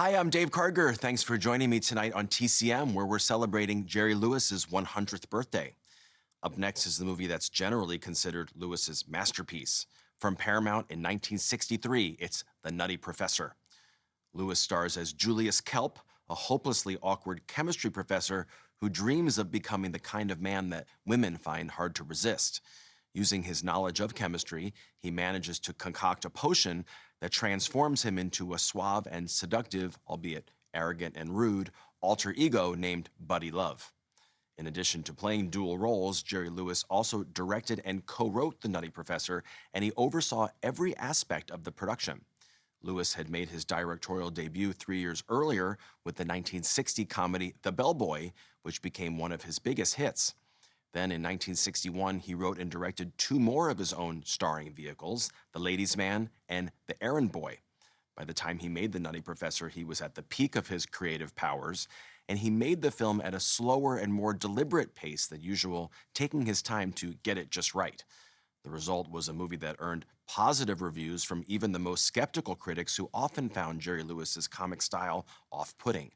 Hi, I'm Dave Karger. Thanks for joining me tonight on TCM, where we're celebrating Jerry Lewis's 100th birthday. Up next is the movie that's generally considered Lewis's masterpiece. From Paramount in 1963, it's The Nutty Professor. Lewis stars as Julius Kelp, a hopelessly awkward chemistry professor who dreams of becoming the kind of man that women find hard to resist. Using his knowledge of chemistry, he manages to concoct a potion that transforms him into a suave and seductive, albeit arrogant and rude, alter ego named Buddy Love. In addition to playing dual roles, Jerry Lewis also directed and co-wrote The Nutty Professor, and he oversaw every aspect of the production. Lewis had made his directorial debut 3 years earlier with the 1960 comedy The Bellboy, which became one of his biggest hits. Then in 1961, he wrote and directed two more of his own starring vehicles, The Ladies' Man and The Errand Boy. By the time he made The Nutty Professor, he was at the peak of his creative powers, and he made the film at a slower and more deliberate pace than usual, taking his time to get it just right. The result was a movie that earned positive reviews from even the most skeptical critics who often found Jerry Lewis's comic style off-putting.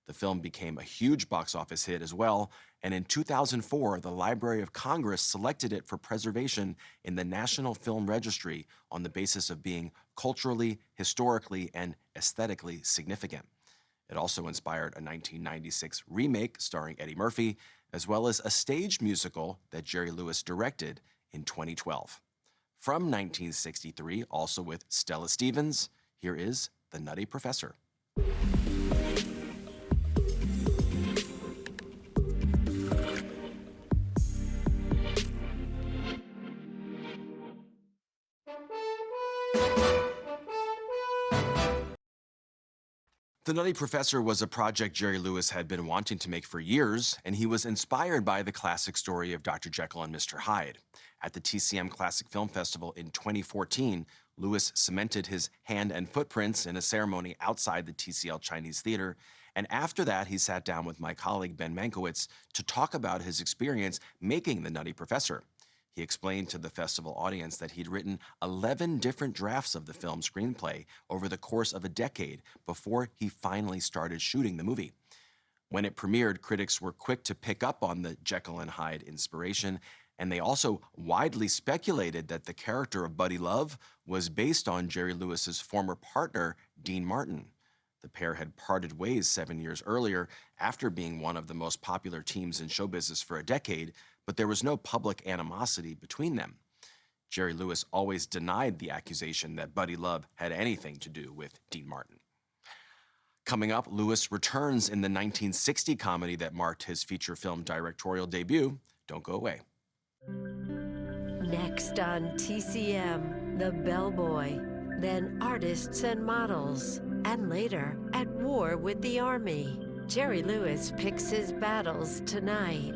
The film became a huge box office hit as well, and in 2004, the Library of Congress selected it for preservation in the National Film Registry on the basis of being culturally, historically, and aesthetically significant. It also inspired a 1996 remake starring Eddie Murphy, as well as a stage musical that Jerry Lewis directed in 2012. From 1963, also with Stella Stevens, here is The Nutty Professor. The Nutty Professor was a project Jerry Lewis had been wanting to make for years, and he was inspired by the classic story of Dr. Jekyll and Mr. Hyde. At the TCM Classic Film Festival in 2014, Lewis cemented his hand and footprints in a ceremony outside the TCL Chinese Theater, and after that he sat down with my colleague Ben Mankiewicz to talk about his experience making The Nutty Professor. He explained to the festival audience that he'd written 11 different drafts of the film's screenplay over the course of a decade before he finally started shooting the movie. When it premiered, critics were quick to pick up on the Jekyll and Hyde inspiration, and they also widely speculated that the character of Buddy Love was based on Jerry Lewis's former partner, Dean Martin. The pair had parted ways 7 years earlier after being one of the most popular teams in show business for a decade, but there was no public animosity between them. Jerry Lewis always denied the accusation that Buddy Love had anything to do with Dean Martin. Coming up, Lewis returns in the 1960 comedy that marked his feature film directorial debut. Don't go away. Next on TCM, The Bellboy, then Artists and Models, and later, At War with the Army. Jerry Lewis picks his battles tonight.